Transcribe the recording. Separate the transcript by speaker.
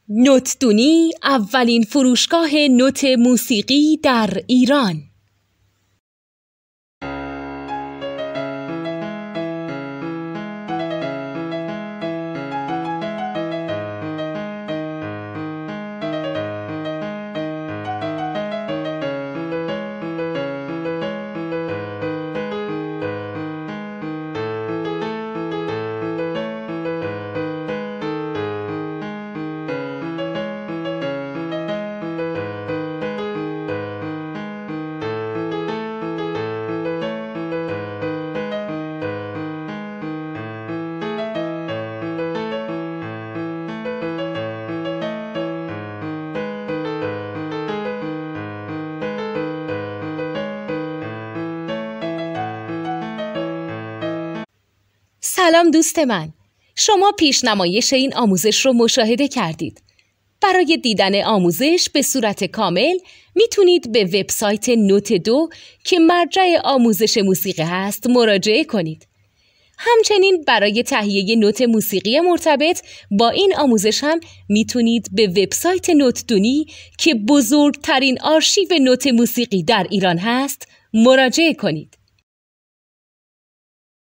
Speaker 1: نوتدونی اولین فروشگاه نوت موسیقی در ایران. سلام دوست من، شما پیشنمایش این آموزش رو مشاهده کردید. برای دیدن آموزش به صورت کامل میتونید به وبسایت نوت 2 که مرجع آموزش موسیقی هست مراجعه کنید. همچنین برای تهیه نوت موسیقی مرتبط با این آموزش هم میتونید به وبسایت نوتدونی که بزرگترین آرشیو نوت موسیقی در ایران هست مراجعه کنید.